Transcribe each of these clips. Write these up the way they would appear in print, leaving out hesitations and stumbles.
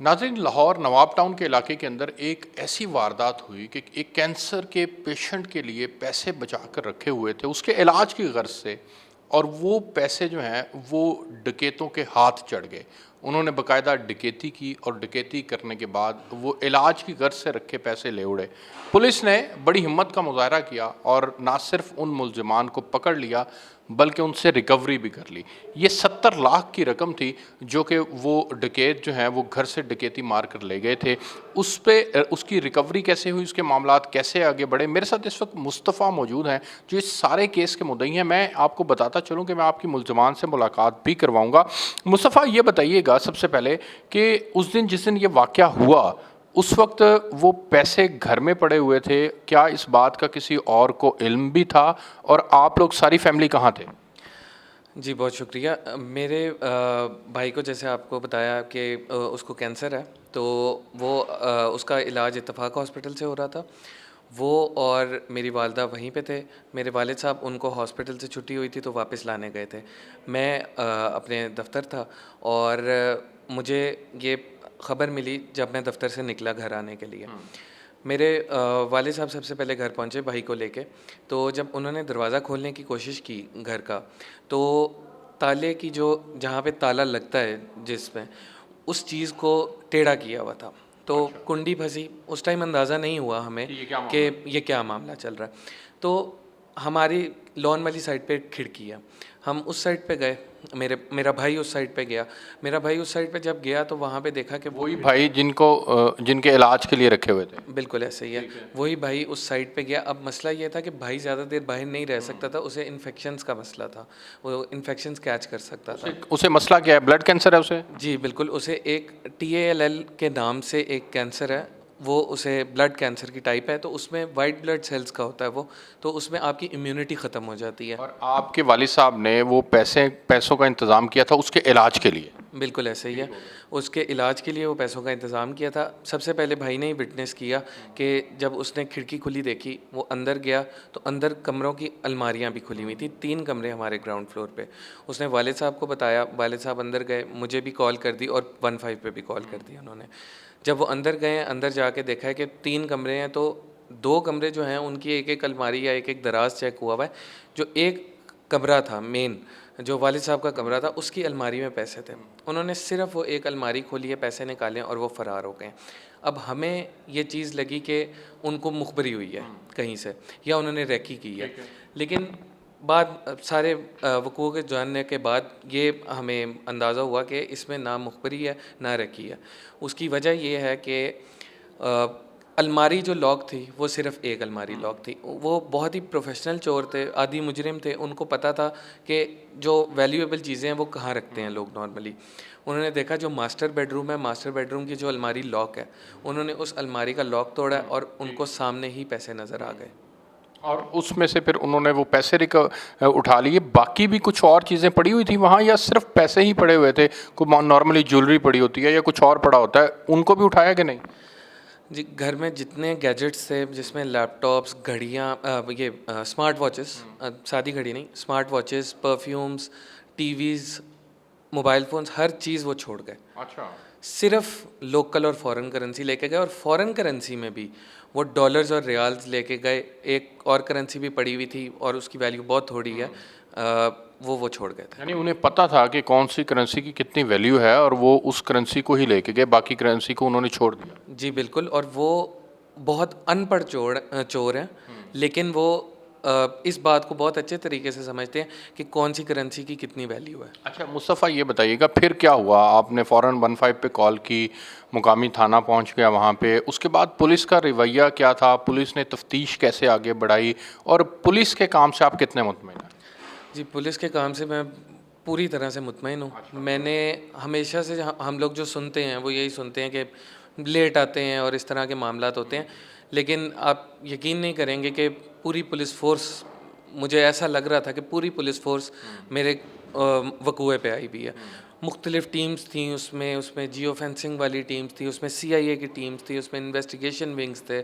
नाज़रीन, लाहौर नवाब टाउन के इलाके के अंदर एक ऐसी वारदात हुई कि एक कैंसर के पेशेंट के लिए पैसे बचा कर रखे हुए थे उसके इलाज की गर्ज से, और वो पैसे जो हैं वो डकैतों के हाथ चढ़ गए। उन्होंने बाकायदा डकैती की और डकैती करने के बाद वो इलाज की गर्ज से रखे पैसे ले उड़े। पुलिस ने बड़ी हिम्मत का मुजाहरा किया और ना सिर्फ उन मुल्ज़िमान को पकड़ लिया बल्कि उनसे रिकवरी भी कर ली। ये 70 लाख की रकम थी जो कि वो डकैत जो हैं वो घर से डकैती मार कर ले गए थे। उस पे उसकी रिकवरी कैसे हुई, उसके मामलात कैसे आगे बढ़े। मेरे साथ इस वक्त मुस्तफ़ा मौजूद हैं जो इस सारे केस के मुद्दई हैं। मैं आपको बताता चलूँ कि मैं आपकी मुल्ज़िमान से मुलाकात भी करवाऊँगा। मुस्तफ़ा, ये बताइएगा सबसे पहले कि उस दिन जिस दिन ये वाक़या हुआ उस वक्त वो पैसे घर में पड़े हुए थे, क्या इस बात का किसी और को इल्म भी था, और आप लोग सारी फैमिली कहाँ थे? जी, बहुत शुक्रिया। मेरे भाई को जैसे आपको बताया कि उसको कैंसर है, तो वो उसका इलाज इत्तेफाक हॉस्पिटल से हो रहा था। वो और मेरी वालिदा वहीं पे थे। मेरे वालिद साहब, उनको हॉस्पिटल से छुट्टी हुई थी तो वापस लाने गए थे। मैं अपने दफ़्तर था और मुझे ये ख़बर मिली जब मैं दफ़्तर से निकला घर आने के लिए। मेरे वालिद साहब सबसे पहले घर पहुँचे भाई को लेके। तो जब उन्होंने दरवाज़ा खोलने की कोशिश की घर का, तो ताले की जो जहाँ पे ताला लगता है जिसमें, उस चीज़ को टेढ़ा किया हुआ था। तो अच्छा। कुंडी फंसी। उस टाइम अंदाज़ा नहीं हुआ हमें कि ये क्या कि मामला है? ये क्या मामला चल रहा है। तो हमारी लॉन वाली साइड पे एक खिड़की है, हम उस साइड पे गए। मेरा भाई उस साइड पे गया। मेरा भाई उस साइड पे जब गया तो वहाँ पे देखा कि वो वही भाई जिनके इलाज के लिए रखे हुए थे? बिल्कुल ऐसे ही है। ठीक है। वही भाई उस साइड पे गया। अब मसला ये था कि भाई ज़्यादा देर बाहर नहीं रह सकता था, उसे इन्फेक्शंस का मसला था, वो इन्फेक्शंस कैच कर सकता था। उसे मसला क्या है, ब्लड कैंसर है उसे? जी बिल्कुल, उसे एक TALL के नाम से एक कैंसर है, वो उसे ब्लड कैंसर की टाइप है। तो उसमें वाइट ब्लड सेल्स का होता है वो, तो उसमें आपकी इम्यूनिटी ख़त्म हो जाती है। और आपके वालिद साहब ने वो पैसों का इंतज़ाम किया था उसके इलाज के लिए? बिल्कुल ऐसे ही है। उसके इलाज के लिए वो पैसों का इंतज़ाम किया था। सबसे पहले भाई ने ही विटनेस किया कि जब उसने खिड़की खुली देखी, वो अंदर गया तो अंदर कमरों की अलमारियां भी खुली हुई थी। 3 कमरे हमारे ग्राउंड फ्लोर पे। उसने वालिद साहब को बताया, वालिद साहब अंदर गए, मुझे भी कॉल कर दी और 15 पे भी कॉल कर दी उन्होंने। जब वो अंदर गए, अंदर जाके देखा है कि 3 कमरे हैं, तो 2 कमरे जो हैं उनकी एक-एक अलमारी या एक-एक दराज चेक हुआ हुआ है। जो एक कमरा था मेन, जो वालिद साहब का कमरा था, उसकी अलमारी में पैसे थे। उन्होंने सिर्फ़ वो एक अलमारी खोली है, पैसे निकाले और वो फ़रार हो गए। अब हमें ये चीज़ लगी कि उनको मुखबरी हुई है कहीं से, या उन्होंने रेकी की है। लेकिन बाद सारे वक़ूअ के जानने के बाद ये हमें अंदाज़ा हुआ कि इसमें ना मुखबरी है ना रेकी है। उसकी वजह ये है कि अलमारी जो लॉक थी वो सिर्फ़ एक अलमारी लॉक थी। वो बहुत ही प्रोफेशनल चोर थे, आदी मुजरिम थे। उनको पता था कि जो वैल्यूएबल चीज़ें हैं वो कहाँ रखते हैं लोग नॉर्मली। उन्होंने देखा जो मास्टर बेडरूम है, मास्टर बेडरूम की जो अलमारी लॉक है, उन्होंने उस अलमारी का लॉक तोड़ा और उनको सामने ही पैसे नज़र आ गए। और उसमें से फिर उन्होंने वो पैसे उठा लिए। बाकी भी कुछ और चीज़ें पड़ी हुई थी वहाँ, या सिर्फ पैसे ही पड़े हुए थे? कोई नॉर्मली ज्वेलरी पड़ी होती है या कुछ और पड़ा होता है, उनको भी उठाया कि नहीं? जी, घर में जितने गैजेट्स थे, जिसमें लैपटॉप्स, घड़ियाँ, ये स्मार्ट वॉचेस, सादी घड़ी नहीं, smart watches, perfumes, TVs, mobile phones, हर चीज़ वो छोड़ गए। अच्छा। सिर्फ लोकल और फॉरेन करेंसी लेके गए, और फॉरेन करेंसी में भी वो डॉलर्स और रियाल्स लेके गए। एक और करेंसी भी पड़ी हुई थी और उसकी वैल्यू बहुत थोड़ी है, वो छोड़ गए थे। यानी उन्हें पता था कि कौन सी करेंसी की कितनी वैल्यू है और वो उस करेंसी को ही लेके गए, बाकी करेंसी को उन्होंने छोड़ दिया। जी बिल्कुल। और वो बहुत अनपढ़ चोर हैं, लेकिन वो इस बात को बहुत अच्छे तरीके से समझते हैं कि कौन सी करेंसी की कितनी वैल्यू है। अच्छा मुस्तफ़ा, ये बताइएगा फिर क्या हुआ? आपने फ़ौरन 15 पे कॉल की, मुकामी थाना पहुंच गया वहाँ पे, उसके बाद पुलिस का रवैया क्या था? पुलिस ने तफ्तीश कैसे आगे बढ़ाई और पुलिस के काम से आप कितने मुतमिन हैं? जी, पुलिस के काम से मैं पूरी तरह से मुतमईन हूँ। मैंने हमेशा से हम लोग जो सुनते हैं वो यही सुनते हैं कि लेट आते हैं और इस तरह के मामलात होते हैं, लेकिन आप यकीन नहीं करेंगे कि पूरी पुलिस फ़ोर्स, मुझे ऐसा लग रहा था कि पूरी पुलिस फ़ोर्स मेरे वकूए पे आई हुई है। मुख्तलिफ़ टीम्स थी उसमें उसमें जियो फेंसिंग वाली टीम्स थी, उसमें CIA की टीम्स थी, उसमें इन्वेस्टिगेशन विंग्स थे,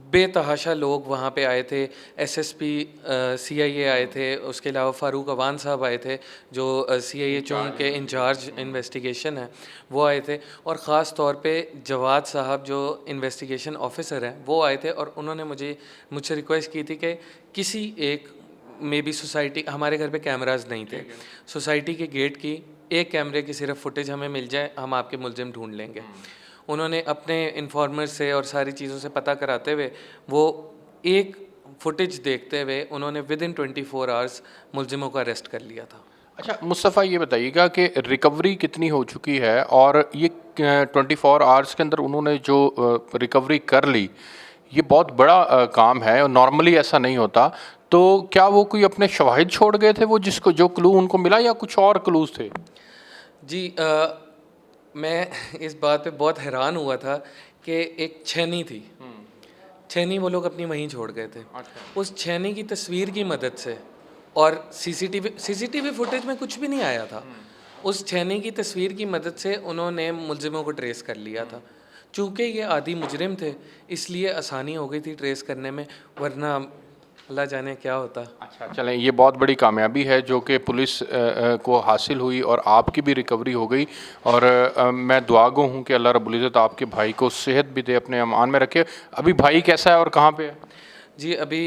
बेतहाशा लोग वहाँ पे आए थे। SSP CIA आए थे, उसके अलावा फ़ारूक अवान साहब आए थे जो CIA चौंक के इंचार्ज इन्वेस्टिगेशन है, वो आए थे। और ख़ास तौर पे जवाद साहब जो इन्वेस्टिगेशन ऑफिसर हैं वो आए थे, और उन्होंने मुझसे रिक्वेस्ट की थी कि किसी एक मे बी सोसाइटी, हमारे घर पे कैमरास नहीं थे, सोसाइटी के गेट की एक कैमरे की सिर्फ फुटेज हमें मिल जाए, हम आपके मुलजिम ढूंढ लेंगे। उन्होंने अपने इन्फॉर्मर से और सारी चीज़ों से पता कराते हुए वो एक फुटेज देखते हुए उन्होंने विद इन 24 आवर्स मुलजिमों को अरेस्ट कर लिया था। अच्छा मुस्तफ़ा, ये बताइएगा कि रिकवरी कितनी हो चुकी है, और ये 24 आवर्स के अंदर उन्होंने जो रिकवरी कर ली, ये बहुत बड़ा काम है और नॉर्मली ऐसा नहीं होता। तो क्या वो कोई अपने शवाहिद छोड़ गए थे, वो जिसको जो क्लू उनको मिला, या कुछ और क्लूज थे? जी मैं इस बात पे बहुत हैरान हुआ था कि एक छेनी थी, छेनी वो लोग अपनी वहीं छोड़ गए थे। उस छेनी की तस्वीर की मदद से, और सीसीटीवी फुटेज में कुछ भी नहीं आया था, उस छेनी की तस्वीर की मदद से उन्होंने मुलजिमों को ट्रेस कर लिया था। चूँकि ये आदी मुजरिम थे इसलिए आसानी हो गई थी ट्रेस करने में, वरना अल्लाह जाने क्या होता। अच्छा चलें, ये बहुत बड़ी कामयाबी है जो कि पुलिस को हासिल हुई और आपकी भी रिकवरी हो गई। और मैं दुआगो हूँ कि अल्लाह रब्बुल इज़्ज़त आपके भाई को सेहत भी दे, अपने अमान में रखे। अभी भाई कैसा है और कहाँ पे है? जी अभी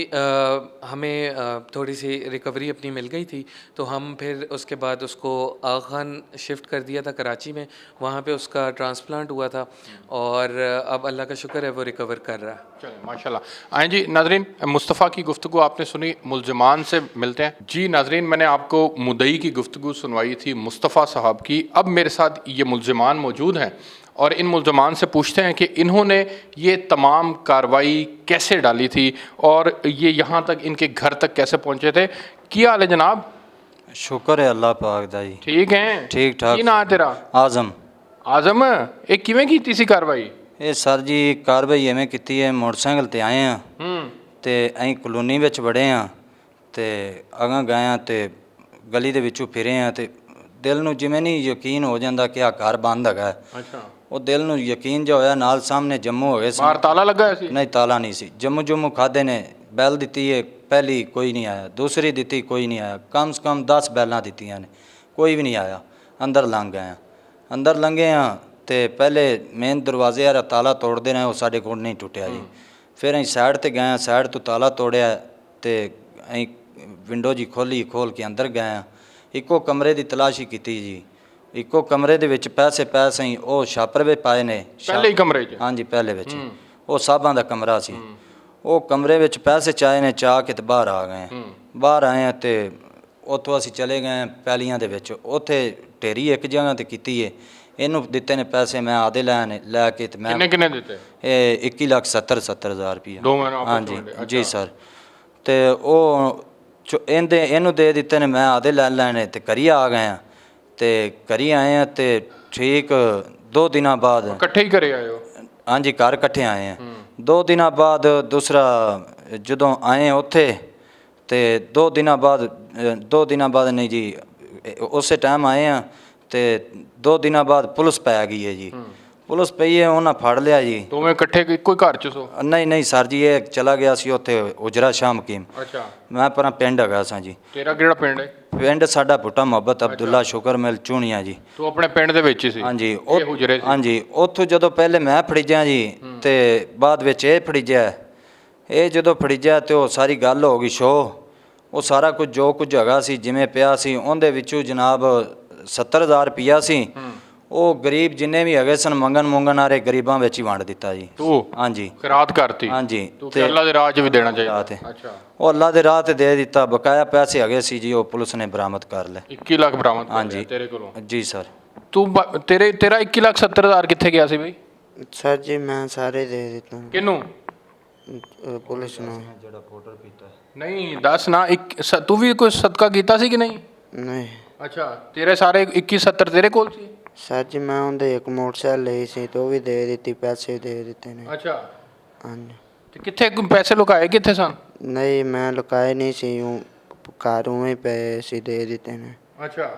हमें थोड़ी सी रिकवरी अपनी मिल गई थी, तो हम फिर उसके बाद उसको आगा खान शिफ्ट कर दिया था कराची में, वहाँ पे उसका ट्रांसप्लांट हुआ था, और अब अल्लाह का शुक्र है वो रिकवर कर रहा है। चलें माशाल्लाह। आएँ जी नाज़रीन, मुस्तफ़ा की गुफ्तगू आपने सुनी, मुलजमान से मिलते हैं। जी नाज़रीन, मैंने आपको मुद्दई की गुफ्तगू सुनवाई थी मुस्तफ़ा साहब की। अब मेरे साथ ये मुलजमान मौजूद हैं और इन मुलजमान से पूछते हैं कि इन्होंने ये तमाम कार्रवाई कैसे डाली थी और ये यहाँ तक इनके घर तक कैसे पहुँचे थे। क्या हाल है जनाब? शुक्र है अल्लाह पाक दा जी। ठीक हैं? ठीक ठाक। की ना है तेरा? आजम। आजम, ये किवें की सी कार्रवाई? ਇਹ ਸਰ ਜੀ ਕਾਰਵਾਈ ਐਵੇਂ ਕੀਤੀ ਹੈ, ਮੋਟਰਸਾਈਕਲ ਤੇ ਆਏ ਆ ਤੇ ਅਸੀਂ ਕਲੋਨੀ ਵਿੱਚ ਵੜੇ ਆ ਤੇ ਅਗਾਂ ਗਏ ਆ ਤੇ ਗਲੀ ਦੇ ਵਿੱਚੋਂ ਫਿਰੇ ਆ ਤੇ ਦਿਲ ਨੂੰ ਜਿਵੇਂ ਨਹੀਂ ਯਕੀਨ ਹੋ ਜਾਂਦਾ ਕਿ ਆ ਘਰ ਬੰਦ ਹੈਗਾ। ਅੱਛਾ। ਉਹ ਦਿਲ ਨੂੰ ਯਕੀਨ ਜਿਹਾ ਹੋਇਆ, ਨਾਲ ਸਾਹਮਣੇ ਜੰਮੂ ਹੋ ਗਏ ਸੀ। ਬਾਹਰ ਤਾਲਾ ਲੱਗਾ ਹੋਇਆ ਸੀ? ਨਹੀਂ ਤਾਲਾ ਨਹੀਂ ਸੀ। ਜੰਮੂ ਖਾਦੇ ਨੇ, ਬੈਲ ਦਿੱਤੀ ਹੈ ਪਹਿਲੀ, ਕੋਈ ਨਹੀਂ ਆਇਆ। ਦੂਸਰੀ ਦਿੱਤੀ, ਕੋਈ ਨਹੀਂ ਆਇਆ। ਕਮ ਸੇ ਕਮ 10 ਬੈਲਾਂ ਦਿੱਤੀਆਂ ਨੇ, ਕੋਈ ਵੀ ਨਹੀਂ ਆਇਆ। ਅੰਦਰ ਲੰਘ ਗਏ ਆ। ਅੰਦਰ ਲੰਘੇ ਆ ਤੇ ਪਹਿਲੇ ਮੇਨ ਦਰਵਾਜ਼ੇ ਵਾਲਾ ਤਾਲਾ ਤੋੜਦੇ ਰਹੇ, ਉਹ ਸਾਡੇ ਕੋਲ ਨਹੀਂ ਟੁੱਟਿਆ ਜੀ। ਫਿਰ ਅਸੀਂ ਸਾਈਡ ਤੇ ਗਏ, ਸਾਈਡ ਤੋਂ ਤਾਲਾ ਤੋੜਿਆ ਤੇ ਅਸੀਂ ਵਿੰਡੋ ਜੀ ਖੋਲ ਕੇ ਅੰਦਰ ਗਏ ਆ। ਇੱਕੋ ਕਮਰੇ ਦੀ ਤਲਾਸ਼ੀ ਕੀਤੀ ਜੀ। ਇੱਕੋ ਕਮਰੇ ਦੇ ਵਿੱਚ ਪੈਸੇ ਅਸੀਂ ਉਹ ਛਾਪਰ ਵਿੱਚ ਪਾਏ ਨੇ। ਪਹਿਲੇ ਹੀ ਕਮਰੇ 'ਚ? ਹਾਂਜੀ ਪਹਿਲੇ ਵਿੱਚ। ਉਹ ਸਾਬਾਂ ਦਾ ਕਮਰਾ ਸੀ। ਉਹ ਕਮਰੇ ਵਿੱਚ ਪੈਸੇ ਚਾਏ ਨੇ, ਚਾਹ ਕੇ ਤੇ ਬਾਹਰ ਆ ਗਏ। ਬਾਹਰ ਆਏ ਆ ਤੇ ਉੱਥੋਂ ਅਸੀਂ ਚਲੇ ਗਏ ਪੈਲੀਆਂ ਦੇ ਵਿੱਚ। ਉੱਥੇ ਢੇਰੀ ਇੱਕ ਜਗ੍ਹਾ ਤੇ ਕੀਤੀ ਏ। ਇਹਨੂੰ ਦਿੱਤੇ ਨੇ ਪੈਸੇ, ਮੈਂ ਆਦੇ ਲੈ ਕੇ ਤੇ ਮੈਂ ਕਿੰਨੇ ਦਿੱਤੇ? ਇਹ 21,70,000 ਰੁਪਏ। ਹਾਂਜੀ ਜੀ ਸਰ। ਤੇ ਉਹ ਇਹਨੂੰ ਦੇ ਦਿੱਤੇ ਨੇ, ਮੈਂ ਆਦੇ ਲੈ ਲੈਣੇ ਤੇ ਘਰੀ ਆ ਗਏ ਆ। ਤੇ ਘਰੀ ਆਏ ਆ ਤੇ ਠੀਕ 2 ਦਿਨਾਂ ਬਾਅਦ ਇਕੱਠੇ ਹੀ ਘਰੇ ਆਏ ਹੋ? ਹਾਂਜੀ ਘਰ ਇਕੱਠੇ ਆਏ ਆ। 2 ਦਿਨਾਂ ਬਾਅਦ ਦੂਸਰਾ ਜਦੋਂ ਆਏ ਉੱਥੇ ਤੇ 2 ਦਿਨਾਂ ਬਾਅਦ ਨਹੀਂ ਜੀ, ਉਸੇ ਟਾਈਮ ਆਏ ਆ ਤੇ 2 ਦਿਨਾਂ ਬਾਅਦ ਪੁਲਿਸ ਪੈ ਗਈ ਹੈ ਜੀ। ਪੁਲਿਸ ਪਈ ਹੈ, ਉਹਨਾਂ ਫੜ ਲਿਆ ਜੀ। ਦੋਵੇਂ ਇਕੱਠੇ ਇੱਕੋ ਘਰ 'ਚ ਸੋ? ਨਹੀਂ ਸਰ ਜੀ, ਇਹ ਚਲਾ ਗਿਆ ਸੀ ਉੱਥੇ ਉਜਰਾ ਸ਼ਾਮ ਕੀਮ। ਅੱਛਾ। ਮੈਂ ਪਰਾਂ ਪਿੰਡ ਹੈਗਾ ਸਾਂ ਜੀ। ਤੇਰਾ ਕਿਹੜਾ ਪਿੰਡ ਹੈ? ਪਿੰਡ ਸਾਡਾ ਭੁੱਟਾ ਮੁਹੱਬਤ ਅਬਦੁੱਲਾ ਸ਼ੁਕਰ ਮਿਲ ਚੂਣੀਆਂ ਜੀ। ਤੂੰ ਆਪਣੇ ਪਿੰਡ ਦੇ ਵਿੱਚ ਹੀ ਸੀ? ਹਾਂਜੀ ਹਾਂਜੀ। ਉੱਥੋਂ ਜਦੋਂ ਪਹਿਲੇ ਮੈਂ ਫੜੀਜਿਆ ਜੀ ਤੇ ਬਾਅਦ ਵਿੱਚ ਇਹ ਫੜੀਜਿਆ। ਇਹ ਜਦੋਂ ਫੜੀਜਿਆ ਤੇ ਉਹ ਸਾਰੀ ਗੱਲ ਹੋ ਗਈ ਸ਼ੋਅ। ਉਹ ਸਾਰਾ ਕੁਝ ਜੋ ਕੁਝ ਹੈਗਾ ਸੀ ਜਿਵੇਂ ਪਿਆ ਸੀ, ਉਹਦੇ ਵਿੱਚੋਂ ਜਨਾਬ 70,000 ਰੁਪਈਆ ਸੀ। ਉਹ ਗਰੀਬ ਜਿੰਨੇ ਵੀ ਹੈਗੇ ਸਨ, ਮੰਗਣ ਵਾਲੇ ਗਰੀਬਾਂ ਵਿੱਚ ਹੀ ਵੰਡ ਦਿੱਤਾ ਜੀ। ਤੂੰ? ਹਾਂਜੀ। ਖੈਰਾਤ ਕਰਤੀ? ਹਾਂਜੀ। ਤੇ ਅੱਲਾ ਦੇ ਰਾਹ 'ਚ ਵੀ ਦੇਣਾ ਚਾਹੀਦਾ? ਅੱਛਾ। ਉਹ ਅੱਲਾ ਦੇ ਰਾਹ ਤੇ ਦੇ ਦਿੱਤਾ। ਬਕਾਇਆ ਪੈਸੇ ਹੈਗੇ ਸੀ ਜੀ, ਉਹ ਪੁਲਿਸ ਨੇ ਬਰਾਮਦ ਕਰ ਲਏ। 21 ਲੱਖ ਬਰਾਮਦ ਕਰ ਹਾਂਜੀ। ਲਿਆ ਤੇਰੇ ਕੋਲੋਂ? ਜੀ ਸਰ। ਤੇਰਾ 21,70,000 ਕਿੱਥੇ ਗਿਆ ਸੀ ਬਈ? ਸਰ ਜੀ ਮੈਂ ਸਾਰੇ ਦੇ ਦਿੱਤਾ ਕਿਹਨੂੰ? ਪੁਲਿਸ ਨੂੰ। ਜਿਹੜਾ ਪਾਊਡਰ ਪੀਤਾ ਨਹੀਂ ਦੱਸ ਨਾ, ਤੂੰ ਵੀ ਕੋਈ ਸਦਕਾ ਕੀਤਾ ਸੀ ਕਿ ਨਹੀਂ? ਨਹੀਂ ਅੱਛਾ। ਤੇਰੇ ਸਾਰੇ 21,70 ਤੇਰੇ ਕੋਲ ਸੀ? ਸਰ ਜੀ ਮੈਂ ਉਹਦੇ ਇੱਕ ਮੋਟਰਸਾਈਕਲ ਲਈ ਸੀ ਤੇ ਉਹ ਵੀ ਦੇ ਦਿੱਤੀ, ਪੈਸੇ ਦੇ ਦਿੱਤੇ ਨੇ। ਅੱਛਾ। ਹਾਂਜੀ। ਤੇ ਕਿੱਥੇ ਪੈਸੇ ਲੁਕਾਏ ਕਿੱਥੇ ਸਨ? ਨਹੀਂ ਮੈਂ ਲੁਕਾਏ ਨਹੀਂ ਸੀ, ਘਰ ਉਵੇਂ ਪਏ ਸੀ, ਦੇ ਦਿੱਤੇ ਨੇ। ਅੱਛਾ।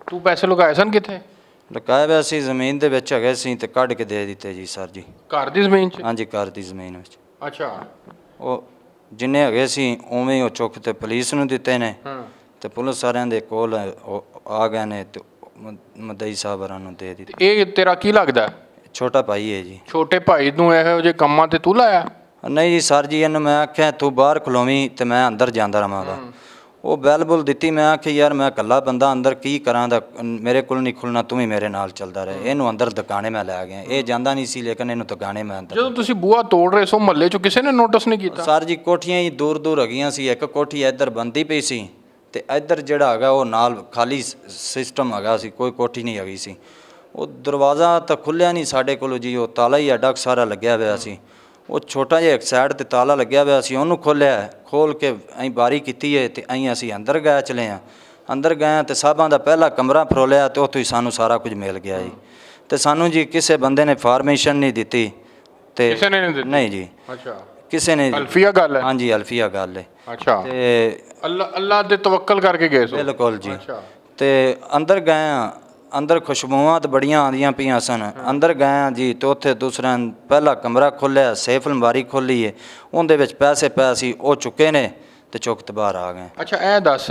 ਤੂੰ ਪੈਸੇ ਲੁਕਾਏ ਸਨ ਕਿੱਥੇ? ਲੁਕਾਏ ਹੋਏ ਸੀ ਜ਼ਮੀਨ ਦੇ ਵਿੱਚ ਹੈਗੇ ਸੀ ਤੇ ਕੱਢ ਕੇ ਦੇ ਦਿੱਤੇ ਜੀ ਸਰ ਜੀ। ਘਰ ਦੀ ਜ਼ਮੀਨ 'ਚ? ਹਾਂਜੀ ਘਰ ਦੀ ਜ਼ਮੀਨ ਵਿੱਚ। ਅੱਛਾ। ਉਹ ਜਿੰਨੇ ਹੈਗੇ ਸੀ ਉਵੇਂ ਹੀ ਉਹ ਚੁੱਕ ਤੇ ਪੁਲਿਸ ਨੂੰ ਦਿੱਤੇ ਨੇ ਹਾਂ। ਤੇ ਪੁਲਿਸ ਸਾਰਿਆਂ ਦੇ ਕੋਲ ਉਹ ਆ ਗਏ ਨੇ ਤੇ ਮਦਈ ਸਾਹਿਬ ਹੋਰਾਂ ਨੂੰ ਦੇ ਦਿੱਤੇ। ਇਹ ਤੇਰਾ ਕੀ ਲੱਗਦਾ ਹੈ? ਛੋਟਾ ਭਾਈ ਹੈ ਜੀ। ਛੋਟੇ ਭਾਈ ਨੂੰ ਇਹੋ ਜਿਹੇ ਕੰਮਾਂ ਤੇ ਤੂੰ ਲਾਇਆ? ਨਹੀਂ ਜੀ ਸਰ ਜੀ, ਇਹਨੂੰ ਮੈਂ ਆਖਿਆ ਤੂੰ ਬਾਹਰ ਖਲੋਵੀਂ ਤੇ ਮੈਂ ਅੰਦਰ ਜਾਂਦਾ ਰਹਾਂਗਾ। ਉਹ ਬੈਲ ਬੁਲ ਦਿੱਤੀ, ਮੈਂ ਆਖਿਆ ਯਾਰ ਮੈਂ ਇਕੱਲਾ ਬੰਦਾ ਅੰਦਰ ਕੀ ਕਰਾਂ ਦਾ, ਮੇਰੇ ਕੋਲ ਨਹੀਂ ਖੁੱਲਣਾ, ਤੂੰ ਵੀ ਮੇਰੇ ਨਾਲ ਚੱਲਦਾ ਰਹੇ। ਇਹਨੂੰ ਅੰਦਰ ਦੁਕਾਨੇ ਮੈਂ ਲੈ ਗਿਆ, ਇਹ ਜਾਂਦਾ ਨਹੀਂ ਸੀ ਲੇਕਿਨ ਇਹਨੂੰ ਦੁਕਾਨੇ ਮੈਂ ਅੰਦਰ। ਜਦੋਂ ਤੁਸੀਂ ਬੂਹਾ ਤੋੜ ਰਹੇ ਸੋ ਮਹੱਲੇ 'ਚੋਂ ਕਿਸੇ ਨੇ ਨੋਟਿਸ ਨਹੀਂ ਕੀਤਾ? ਸਰ ਜੀ ਕੋਠੀਆਂ ਹੀ ਦੂਰ ਦੂਰ ਹੈਗੀਆਂ ਸੀ, ਇੱਕ ਕੋਠੀ ਇੱਧਰ ਬੰਦੀ ਪਈ ਸੀ ਤੇ ਇੱਧਰ ਜਿਹੜਾ ਹੈਗਾ ਉਹ ਨਾਲ ਖਾਲੀ ਸਿਸਟਮ ਹੈਗਾ ਸੀ, ਕੋਈ ਕੋਠੀ ਨਹੀਂ ਹੈਗੀ ਸੀ। ਉਹ ਦਰਵਾਜ਼ਾ ਤਾਂ ਖੁੱਲਿਆ ਨਹੀਂ ਸਾਡੇ ਕੋਲ ਜੀ, ਉਹ ਤਾਲਾ ਹੀ ਐਡਾ ਸਾਰਾ ਲੱਗਿਆ ਹੋਇਆ ਸੀ। ਉਹ ਛੋਟਾ ਜਿਹਾ ਇੱਕ ਸਾਈਡ ਤੇ ਤਾਲਾ ਲੱਗਿਆ ਹੋਇਆ ਸੀ, ਉਹਨੂੰ ਖੋਲ੍ਹਿਆ, ਖੋਲ੍ਹ ਕੇ ਅਸੀਂ ਬਾਰੀ ਕੀਤੀ ਹੈ ਤੇ ਅਸੀਂ ਅੰਦਰ ਗਏ ਚਲੇ ਆ। ਅੰਦਰ ਗਏ ਤੇ ਸਾਹਿਬਾਂ ਦਾ ਪਹਿਲਾ ਕਮਰਾ ਫਰੋਲਿਆ ਤੇ ਉੱਥੋਂ ਹੀ ਸਾਨੂੰ ਸਾਰਾ ਕੁਝ ਮਿਲ ਗਿਆ ਜੀ। ਤੇ ਸਾਨੂੰ ਜੀ ਕਿਸੇ ਬੰਦੇ ਨੇ ਫਾਰਮੇਸ਼ਨ ਨਹੀਂ ਦਿੱਤੀ ਤੇ ਕਿਸੇ ਨੇ ਨਹੀਂ ਦਿੱਤੀ? ਨਹੀਂ ਜੀ ਅੱਛਾ। ਕਿਸੇ ਨੇ। ਅਲਫੀਆ ਗੱਲ ਹੈ? ਹਾਂਜੀ ਅਲਫੀਆ ਗੱਲ ਹੈ। ਅੱਛਾ। ਤੇ ਅੱਲਾ ਦੇ ਤਵੱਕਲ ਕਰਕੇ ਗਏ ਸੋ? ਬਿਲਕੁਲ ਜੀ। ਅੱਛਾ। ਤੇ ਅੰਦਰ ਗਏ ਆ, ਅੰਦਰ ਖੁਸ਼ਬੂਆਂ ਤਾਂ ਬੜੀਆਂ ਆਉਂਦੀਆਂ ਪਈਆਂ ਸਨ। ਅੰਦਰ ਗਏ ਆ ਜੀ ਤੇ ਉੱਥੇ ਦੂਸਰਾ ਪਹਿਲਾ ਕਮਰਾ ਖੋਲ੍ਹਿਆ, ਸੇਫ ਅਲਮਾਰੀ ਖੋਲ੍ਹੀ ਹੈ, ਉਹਦੇ ਵਿੱਚ ਪੈਸੇ ਪਏ ਸੀ, ਉਹ ਚੁੱਕੇ ਨੇ ਤੇ ਚੁੱਕ ਤੇ ਬਾਹਰ ਆ ਗਏ। ਅੱਛਾ ਇਹ ਦੱਸ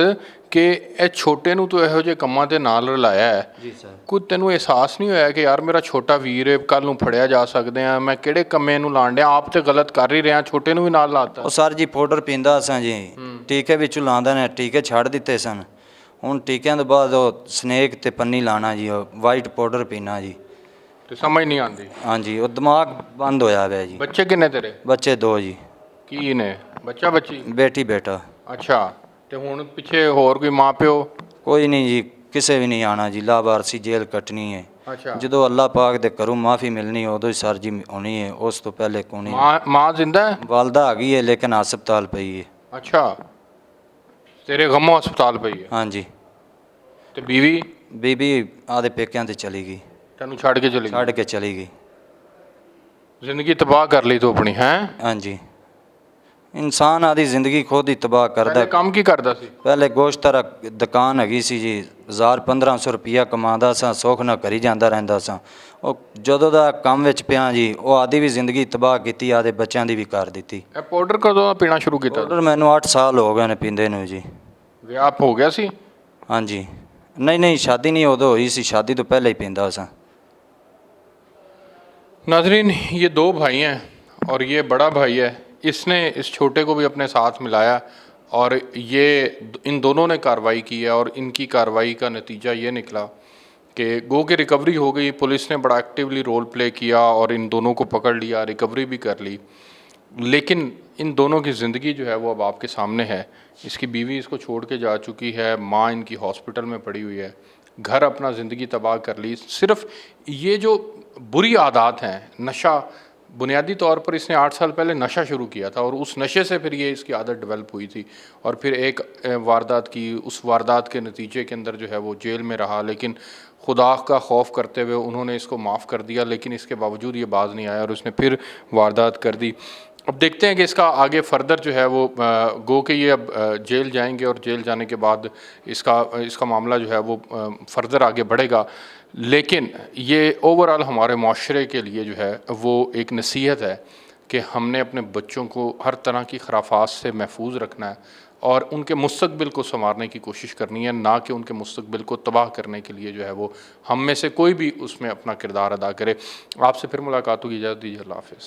ਕਿ ਇਹ ਛੋਟੇ ਨੂੰ ਤੂੰ ਇਹੋ ਜਿਹੇ ਕੰਮਾਂ ਦੇ ਨਾਲ ਰਲਾਇਆ ਹੈ ਜੀ ਸਰ। ਕੋਈ ਤੈਨੂੰ ਅਹਿਸਾਸ ਨਹੀਂ ਹੋਇਆ ਕਿ ਯਾਰ ਮੇਰਾ ਛੋਟਾ ਵੀਰ ਹੈ, ਕੱਲ ਨੂੰ ਫੜਿਆ ਜਾ ਸਕਦੇ ਆ, ਮੈਂ ਕਿਹੜੇ ਕੰਮੇ ਨੂੰ ਲਾਣ ਡਿਆ, ਆਪ ਤੇ ਗਲਤ ਕਰ ਹੀ ਰਿਹਾ, ਛੋਟੇ ਨੂੰ ਵੀ ਨਾਲ ਲਾਤਾ? ਉਹ ਸਰ ਜੀ ਪਾਊਡਰ ਪੀਂਦਾ ਸਾਂ ਜੀ, ਟੀਕੇ ਵਿੱਚੋਂ ਲਾਉਂਦੇ ਨੇ, ਟੀਕੇ ਛੱਡ ਦਿੱਤੇ ਸਨ। ਹੁਣ ਟੀਕਿਆਂ ਤੋਂ ਬਾਅਦ ਉਹ ਸਨੇਕ ਤੇ ਪੰਨੀ ਲਾਣਾ ਜੀ, ਉਹ ਵਾਈਟ ਪਾਊਡਰ ਪੀਣਾ ਜੀ। ਤੇ ਸਮਝ ਨਹੀਂ ਆਉਂਦੀ? ਹਾਂਜੀ ਉਹ ਦਿਮਾਗ ਬੰਦ ਹੋਇਆ ਹੋਇਆ ਜੀ। ਬੱਚੇ ਕਿੰਨੇ ਤੇਰੇ? ਬੱਚੇ 2 ਜੀ। ਕੀ ਨੇ? ਬੱਚਾ ਬੱਚੀ? ਬੇਟੀ ਬੇਟਾ। ਅੱਛਾ। ਤੇ ਹੁਣ ਪਿੱਛੇ ਹੋਰ ਕੋਈ ਮਾਂ ਪਿਓ? ਕੋਈ ਨਹੀਂ ਜੀ, ਕਿਸੇ ਵੀ ਨਹੀਂ ਆਣਾ ਜੀ, ਲਾਵਾਰਸੀ ਜੇਲ੍ਹ ਕੱਟਣੀ ਹੈ। ਅੱਛਾ। ਜਦੋਂ ਅੱਲਾਹ ਪਾਕ ਦੇ ਘਰੋਂ ਮਾਫੀ ਮਿਲਣੀ ਉਦੋਂ ਹੀ ਸਰ ਜੀ ਹੋਣੀ ਹੈ, ਉਸ ਤੋਂ ਪਹਿਲੇ ਕੋਣੀ। ਮਾਂ ਜ਼ਿੰਦਾ ਹੈ? ਵਾਲਦਾ ਆ ਗਈ ਹੈ ਲੇਕਿਨ ਹਸਪਤਾਲ ਪਈ ਹੈ। ਅੱਛਾ। ਤੇਰੇ ਗਮੋਂ ਹਸਪਤਾਲ ਪਈ ਹੈ? ਹਾਂਜੀ। ਤੇ ਬੀਵੀ? ਬੀਬੀ ਆਦੇ ਪੇਕਿਆਂ ਤੇ ਚਲੀ ਗਈ, ਤੈਨੂੰ ਛੱਡ ਕੇ ਚਲੀ ਛੱਡ ਕੇ ਚਲੀ ਗਈ। ਜ਼ਿੰਦਗੀ ਤਬਾਹ ਕਰ ਲਈ ਤੂੰ ਆਪਣੀ? ਹੈ। ਹਾਂਜੀ। ਇਨਸਾਨ ਆਦੀ ਜ਼ਿੰਦਗੀ ਖੁਦ ਹੀ ਤਬਾਹ ਕਰਦਾ। ਪਹਿਲੇ ਕੰਮ ਕੀ ਕਰਦਾ ਸੀ? ਪਹਿਲੇ ਗੋਸ਼ਤ ਦਾ ਦੁਕਾਨ ਹੈਗੀ ਸੀ ਜੀ, 1000-1500 ਰੁਪਈਆ ਕਮਾਉਂਦਾ ਸਾਂ, ਸੁੱਖ ਨਾਲ ਕਰੀ ਜਾਂਦਾ ਰਹਿੰਦਾ ਸਾਂ। ਉਹ ਜਦੋਂ ਦਾ ਕੰਮ ਵਿੱਚ ਪਿਆ ਜੀ, ਉਹ ਆਦੀ ਵੀ ਜ਼ਿੰਦਗੀ ਤਬਾਹ ਕੀਤੀ, ਆਦੇ ਬੱਚਿਆਂ ਦੀ ਵੀ ਕਰ ਦਿੱਤੀ। ਇਹ ਪਾਊਡਰ ਕਦੋਂ ਦਾ ਪੀਣਾ ਸ਼ੁਰੂ ਕੀਤਾ? ਪਾਊਡਰ ਮੈਨੂੰ 8 ਸਾਲ ਹੋ ਗਏ ਨੇ ਪੀਂਦੇ ਨੂੰ ਜੀ। ਵਿਆਹ ਹੋ ਗਿਆ ਸੀ? ਹਾਂਜੀ। नहीं शादी नहीं उदो हुई सी, शादी तो पहले ही पींदा सा। नाजरीन ये 2 भाई हैं और ये बड़ा भाई है, इसने इस छोटे को भी अपने साथ मिलाया और ये इन दोनों ने कार्रवाई की है और इनकी कार्रवाई का नतीजा ये निकला कि गो की रिकवरी हो गई। पुलिस ने बड़ा एक्टिवली रोल प्ले किया और इन दोनों को पकड़ लिया, रिकवरी भी कर ली। लेकिन इन दोनों की ज़िंदगी जो है वो अब आपके सामने है। इसकी बीवी इसको छोड़ के जा चुकी है, माँ इनकी हॉस्पिटल में पड़ी हुई है, घर अपना ज़िंदगी तबाह कर ली। सिर्फ ये जो बुरी आदत हैं, नशा, बुनियादी तौर पर इसने 8 साल पहले नशा शुरू किया था और उस नशे से फिर ये इसकी आदत डेवलप हुई थी और फिर एक वारदात की, उस वारदात के नतीजे के अंदर जो है वो जेल में रहा। लेकिन खुदा का खौफ करते हुए उन्होंने इसको माफ़ कर दिया, लेकिन इसके बावजूद ये बाज नहीं आया और उसने फिर वारदात कर दी। अब देखते हैं कि इसका आगे फर्दर जो है वो गो के ये अब जेल जाएंगे और जेल जाने के बाद इसका मामला जो है वो फर्दर आगे बढ़ेगा। लेकिन ये ओवरऑल हमारे माशरे के लिए जो है वो एक नसीहत है कि हमने अपने बच्चों को हर तरह की खराफात से महफूज रखना है और उनके मुस्तकबिल को संवारने की कोशिश करनी है, ना कि उनके मुस्तकबिल को तबाह करने के लिए जो है वो हम में से कोई भी उसमें अपना किरदार अदा करे। आपसे फिर मुलाकात होगी, इजाज़त दीजिए, अल्लाह हाफ़िज़।